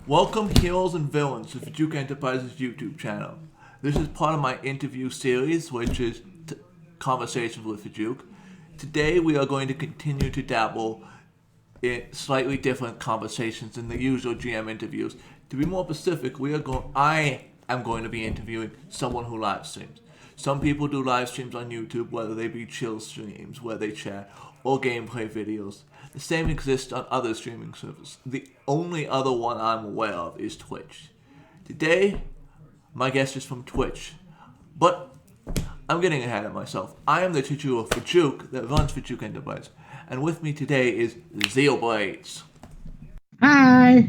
Welcome heroes and villains to Fjook Enterprises YouTube channel. This is part of my interview series, which is Conversations with Fjook. Today we are going to continue to dabble in slightly different conversations than the usual GM interviews. To be more specific, I am going to be interviewing someone who live streams. Some people do live streams on YouTube, whether they be chill streams where they chat, or gameplay videos. The same exists on other streaming services. The only other one I'm aware of is Twitch. Today, my guest is from Twitch, but I'm getting ahead of myself. I am the titular Fjook that runs Fjook Enterprise, and with me today is Xiel Bladze. Hi!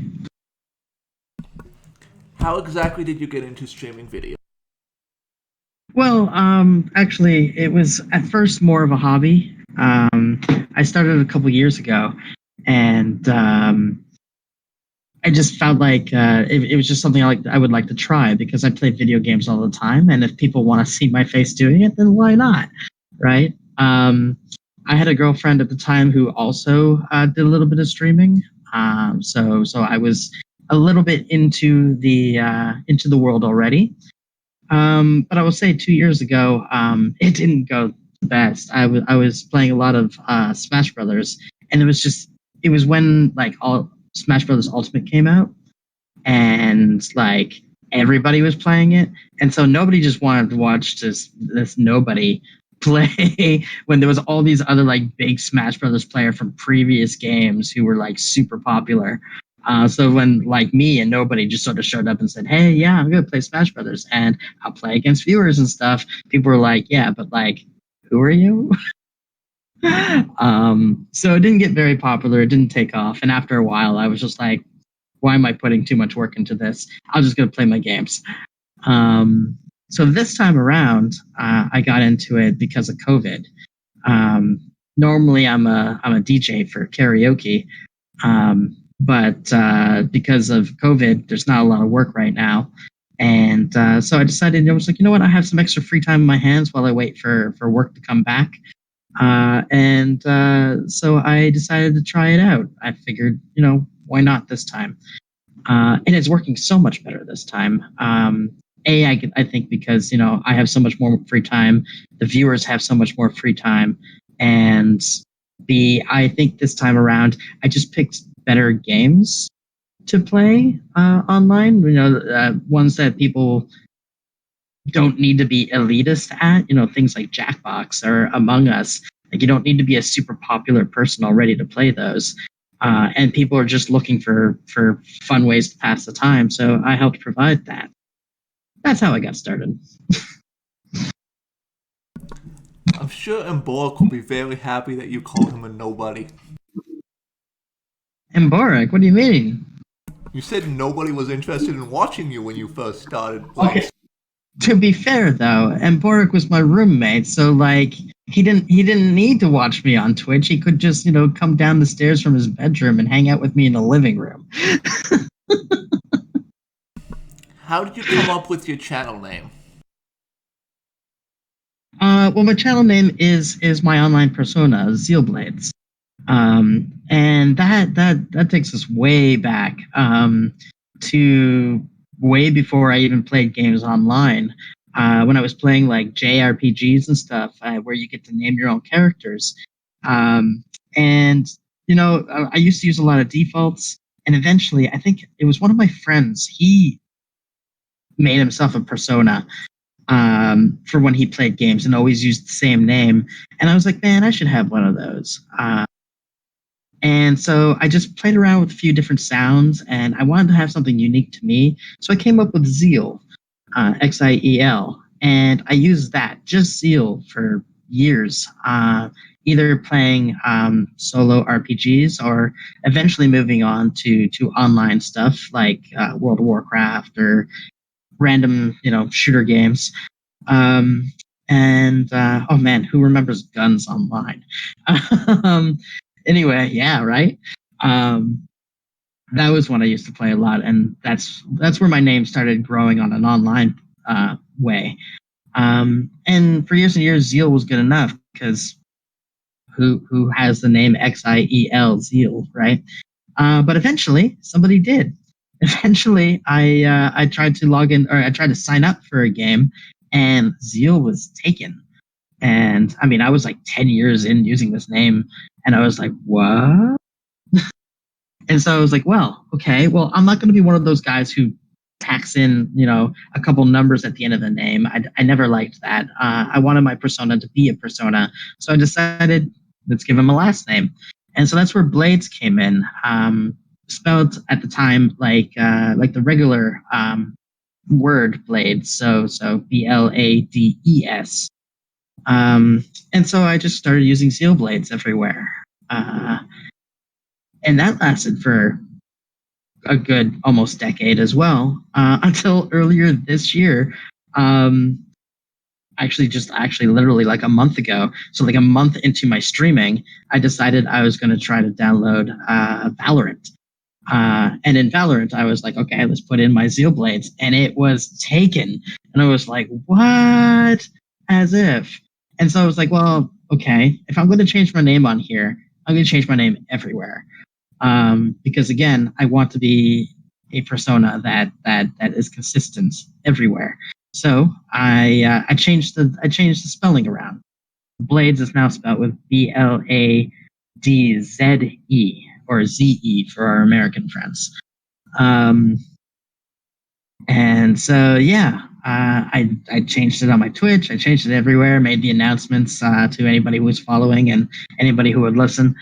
How exactly did you get into streaming video? Well, actually, it was at first more of a hobby. I started a couple years ago, and I just felt like it was just something I would like to try because I play video games all the time, and if people want to see my face doing it, then why not, right? I had a girlfriend at the time who also did a little bit of streaming, so I was a little bit into the world already. But I will say 2 years ago, it didn't go the best. I was playing a lot of Smash Brothers, and it was when like all Smash Brothers Ultimate came out, and like everybody was playing it, and so nobody just wanted to watch this nobody play when there was all these other like big Smash Brothers player from previous games who were like super popular. So when like me and nobody just sort of showed up and said, "Hey, yeah, I'm gonna play Smash Brothers and I'll play against viewers and stuff," people were like, "Yeah, but like, who are you?" So it didn't get very popular. It didn't take off, and after a while, I was just like, "Why am I putting too much work into this? I'm just gonna play my games." So this time around, I got into it because of COVID. Normally, I'm a DJ for karaoke. But because of COVID, there's not a lot of work right now. And so I decided, I was like, you know what, I have some extra free time in my hands while I wait for work to come back. So I decided to try it out. I figured, why not this time? And it's working so much better this time. I think because, I have so much more free time. The viewers have so much more free time. And I think this time around, I just picked better games to play online. Ones that people don't need to be elitist at. Things like Jackbox or Among Us. Like, you don't need to be a super popular person already to play those. And people are just looking for fun ways to pass the time. So I helped provide that. That's how I got started. I'm sure Emborg will be very happy that you called him a nobody. Emborg, what do you mean? You said nobody was interested in watching you when you first started playing. Okay. To be fair, though, Emborg was my roommate, so like he didn't need to watch me on Twitch. He could just come down the stairs from his bedroom and hang out with me in the living room. How did you come up with your channel name? Well, my channel name is my online persona, Xiel Bladze. And that takes us way back to way before I even played games online. When I was playing like JRPGs and stuff, where you get to name your own characters. And I used to use a lot of defaults, and eventually, I think it was one of my friends. He made himself a persona for when he played games and always used the same name. And I was like, man, I should have one of those. And so I just played around with a few different sounds, and I wanted to have something unique to me. So I came up with Xiel, Xiel, and I used that, just Xiel, for years, either playing solo RPGs or eventually moving on to online stuff like World of Warcraft or random, shooter games. Oh man, who remembers Guns Online? Anyway, yeah, right. That was one I used to play a lot, and that's where my name started growing on an online way. And for years and years, Xiel was good enough because who has the name Xiel, Xiel, right? But eventually, somebody did, eventually, I tried to log in, or I tried to sign up for a game, and Xiel was taken. And I mean, I was like 10 years in using this name, and I was like, what? And so I was like, well, okay, well, I'm not going to be one of those guys who tacks in, a couple numbers at the end of the name. I never liked that. I wanted my persona to be a persona. So I decided, let's give him a last name. And so that's where Blades came in, spelled at the time like the regular word Blades. So Blades. And so I just started using Xiel Blades everywhere. And that lasted for a good almost decade as well, until earlier this year. Actually literally like a month ago, so like a month into my streaming, I decided I was going to try to download Valorant. And in Valorant, I was like, okay, let's put in my Xiel Blades, and it was taken. And I was like, what? As if. And so I was like, well, okay, if I'm going to change my name on here, I'm going to change my name everywhere. Because again, I want to be a persona that is consistent everywhere. So I changed the spelling around. Blades is now spelled with Bladze, or ZE for our American friends. And so yeah, I changed it on my Twitch. I changed it everywhere. Made the announcements to anybody who was following and anybody who would listen.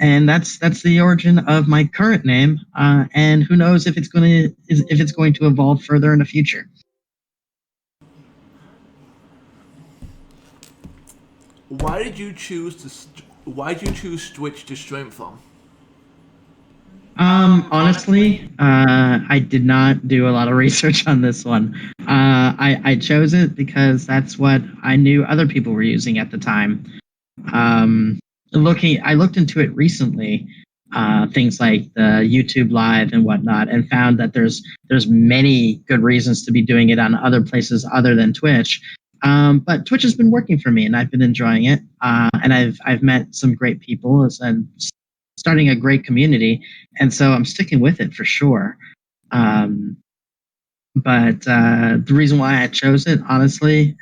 And that's the origin of my current name, and who knows if it's going to evolve further in the future. Why did you choose Twitch to stream from? Honestly, I did not do a lot of research on this one. I chose it because that's what I knew other people were using at the time. I looked into it recently, things like the YouTube Live and whatnot, and found that there's many good reasons to be doing it on other places other than Twitch. But Twitch has been working for me, and I've been enjoying it. And I've met some great people and starting a great community, and so I'm sticking with it for sure. But the reason why I chose it, honestly,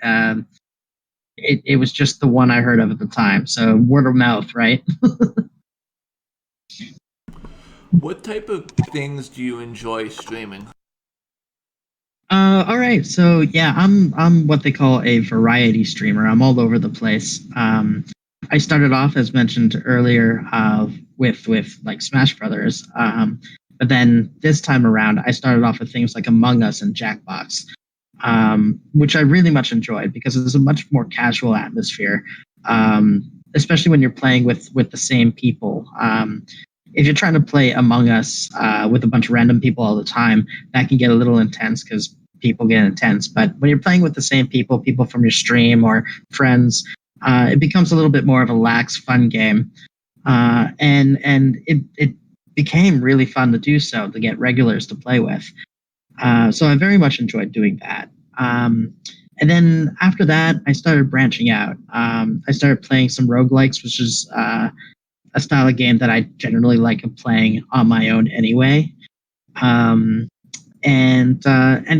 it was just the one I heard of at the time. So word of mouth, right? What type of things do you enjoy streaming? All right. So yeah, I'm what they call a variety streamer. I'm all over the place. I started off, as mentioned earlier, with like Smash Brothers. But then this time around, I started off with things like Among Us and Jackbox, which I really much enjoyed because it's a much more casual atmosphere, especially when you're playing with the same people. If you're trying to play Among Us with a bunch of random people all the time, that can get a little intense because people get intense. But when you're playing with the same people from your stream or friends, it becomes a little bit more of a lax, fun game. And it became really fun to do so, to get regulars to play with. So I very much enjoyed doing that. And then after that, I started branching out. I started playing some roguelikes, which is a style of game that I generally like playing on my own anyway. And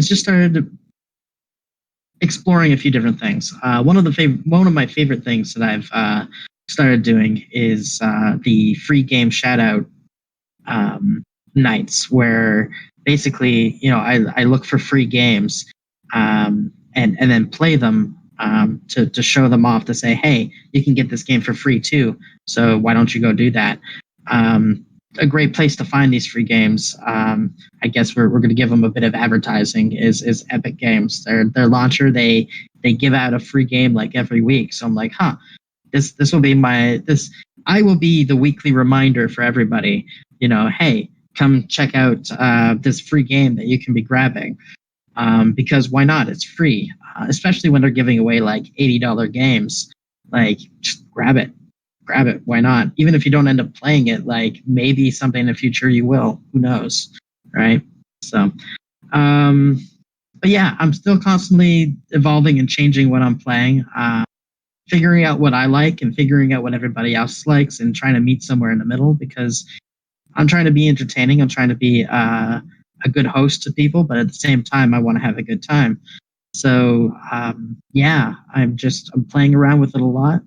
just started exploring a few different things. One of my favorite things that I've started doing is the free game shoutout nights, where basically, I look for free games, and then play them, to show them off, to say, hey, you can get this game for free too, so why don't you go do that? A great place to find these free games, I guess we're going to give them a bit of advertising, is Epic Games. Their launcher, they give out a free game like every week. So I'm like, this will be I will be the weekly reminder for everybody, hey, come check out this free game that you can be grabbing, because why not? It's free, especially when they're giving away like $80 games. Like, just grab it. Why not? Even if you don't end up playing it, like maybe someday in the future you will. Who knows, right? So, but yeah, I'm still constantly evolving and changing what I'm playing, figuring out what I like and figuring out what everybody else likes, and trying to meet somewhere in the middle, because I'm trying to be entertaining. I'm trying to be a good host to people, but at the same time, I want to have a good time. So yeah, I'm playing around with it a lot.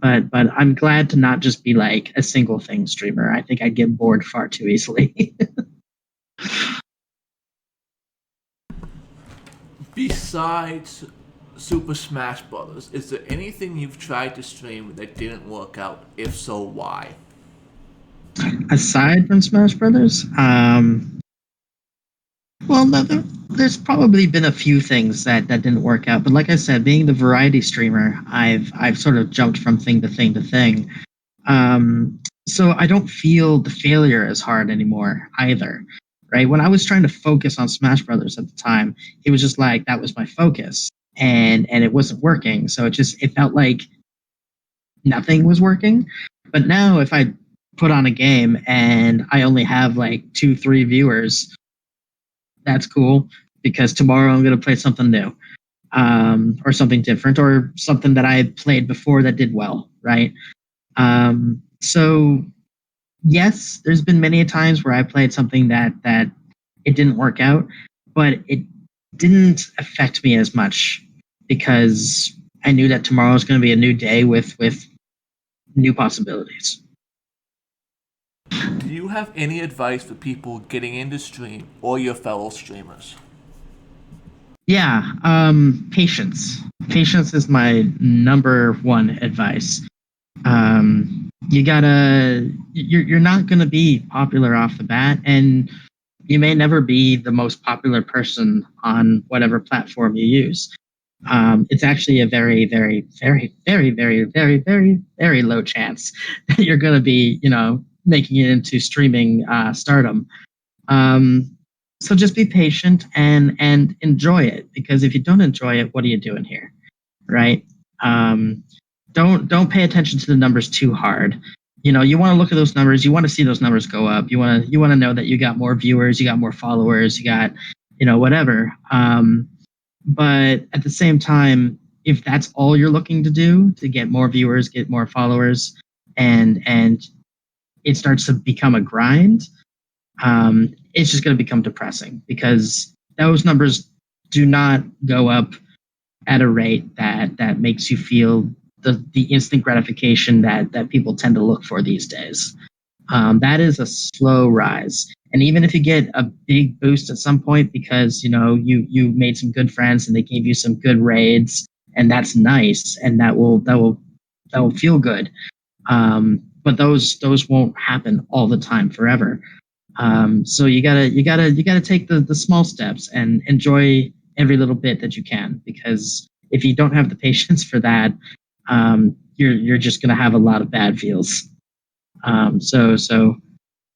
But I'm glad to not just be like a single thing streamer. I think I'd get bored far too easily. Besides Super Smash Brothers, is there anything you've tried to stream that didn't work out? If so, why? Aside from Smash Brothers, well, no, there's probably been a few things that didn't work out. But like I said, being the variety streamer, I've sort of jumped from thing to thing to thing. So I don't feel the failure as hard anymore either. Right? When I was trying to focus on Smash Brothers at the time, it was just like that was my focus, and it wasn't working. So it felt like nothing was working. But now if I put on a game and I only have like 2-3 viewers, that's cool because tomorrow I'm going to play something new, or something different, or something that I played before that did well, right? So yes, there's been many times where I played something that it didn't work out, but it didn't affect me as much because I knew that tomorrow is going to be a new day with new possibilities. Do you have any advice for people getting into stream or your fellow streamers? Yeah, patience. Patience is my number one advice. You're not going to be popular off the bat, and you may never be the most popular person on whatever platform you use. It's actually a very, very, very, very, very, very, very, very low chance that you're going to be, making it into streaming stardom. So just be patient and enjoy it, because if you don't enjoy it, what are you doing here, right? Um, don't pay attention to the numbers too hard. You want to look at those numbers. You want to see those numbers go up. You want to know that you got more viewers, you got more followers, you got whatever. But at the same time, if that's all you're looking to do to get more viewers, get more followers, and it starts to become a grind, it's just going to become depressing because those numbers do not go up at a rate that makes you feel the instant gratification that people tend to look for these days. That is a slow rise. And even if you get a big boost at some point because you made some good friends and they gave you some good raids, and that's nice, and that will feel good. But those won't happen all the time forever. So you gotta take the small steps and enjoy every little bit that you can, because if you don't have the patience for that, you're just gonna have a lot of bad feels. So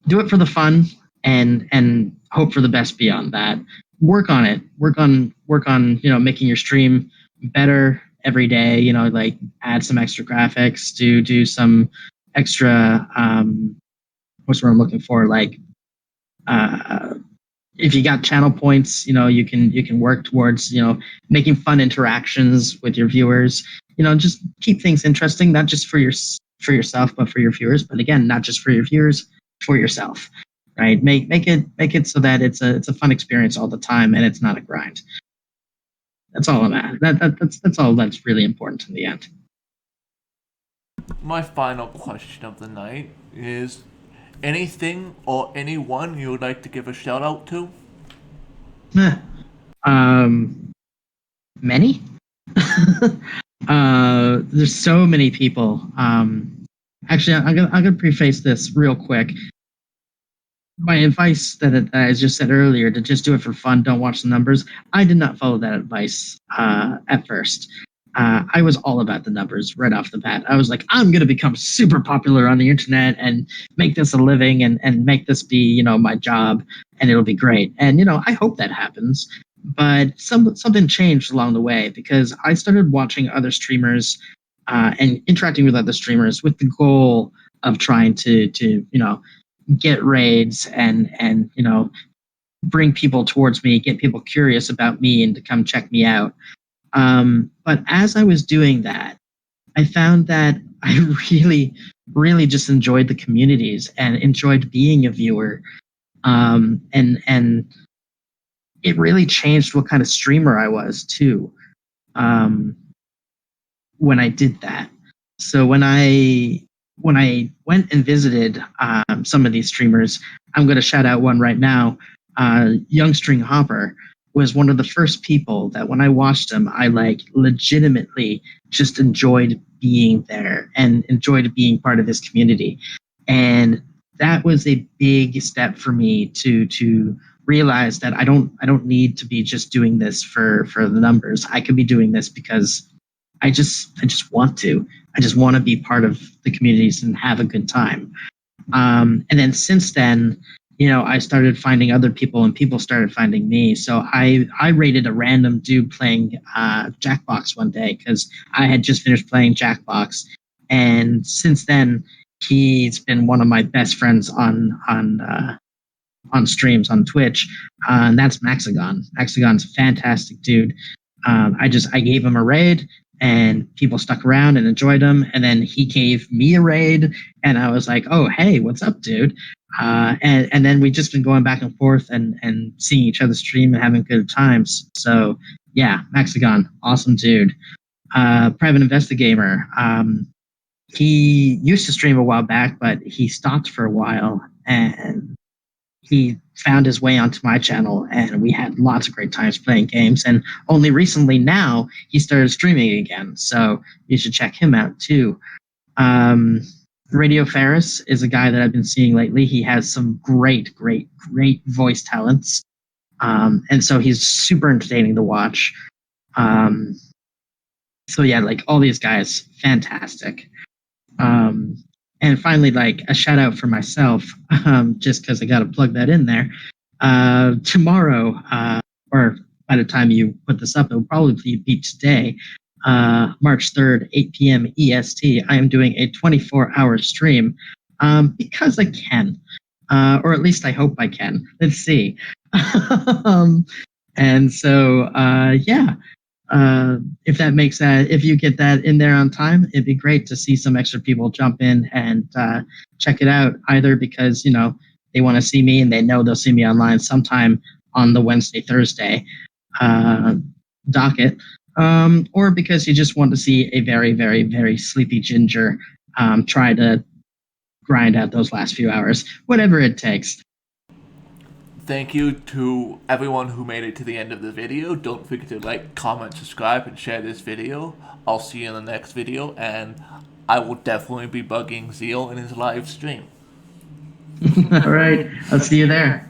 do it for the fun and hope for the best beyond that. Work on it. Work on making your stream better every day. Like add some extra graphics, do some extra what's what I'm looking for, like if you got channel points, you can work towards making fun interactions with your viewers. Just keep things interesting, not just for yourself, but for your viewers. But again, not just for your viewers, for yourself, right? Make it so that it's a fun experience all the time and it's not a grind. That's all I'm at. That's all that's really important in the end. My final question of the night is anything or anyone you would like to give a shout out to? Many. There's so many people. Actually, I'm gonna preface this real quick. My advice that I just said earlier, to just do it for fun, don't watch the numbers, I did not follow that advice at first. I was all about the numbers right off the bat. I was like, I'm going to become super popular on the internet and make this a living and make this be, my job, and it'll be great. And, I hope that happens. But something changed along the way, because I started watching other streamers and interacting with other streamers with the goal of trying to get raids and bring people towards me, get people curious about me and to come check me out. But as I was doing that, I found that I really, really just enjoyed the communities and enjoyed being a viewer. And it really changed what kind of streamer I was too. Um, when I did that. So when I went and visited some of these streamers, I'm going to shout out one right now. Young String Hopper was one of the first people that when I watched him, I like legitimately just enjoyed being there and enjoyed being part of his community. And that was a big step for me to realize that I don't need to be just doing this for the numbers. I could be doing this because I just want to. I just want to be part of the communities and have a good time. And then since then, I started finding other people, and people started finding me. So I rated a random dude playing Jackbox one day because I had just finished playing Jackbox, and since then he's been one of my best friends on streams on Twitch, and that's Maxagon. Maxagon's a fantastic dude. I gave him a raid, and people stuck around and enjoyed him. And then he gave me a raid, and I was like, "Oh, hey, what's up, dude?" And then we just been going back and forth and seeing each other stream and having good times. So yeah, Maxagon, awesome dude. Private Investigator. He used to stream a while back, but he stopped for a while, and he found his way onto my channel, and we had lots of great times playing games. And only recently now he started streaming again, so you should check him out too. um, Radio Ferris is a guy that I've been seeing lately. He has some great voice talents, and so he's super entertaining to watch. um, so yeah, like all these guys, fantastic. um, and finally, like a shout out for myself, just because I got to plug that in there. Tomorrow, or by the time you put this up, it will probably be today, March 3rd, 8 p.m. EST. I am doing a 24-hour stream because I can, or at least I hope I can. Let's see. um, and so, yeah. If you get that in there on time, it'd be great to see some extra people jump in and check it out. Either because they want to see me and they know they'll see me online sometime on the Wednesday Thursday docket, or because you just want to see a very very sleepy ginger try to grind out those last few hours, whatever it takes. Thank you to everyone who made it to the end of the video. Don't forget to like, comment, subscribe, and share this video. I'll see you in the next video, and I will definitely be bugging Xiel in his live stream. All right, I'll see you there.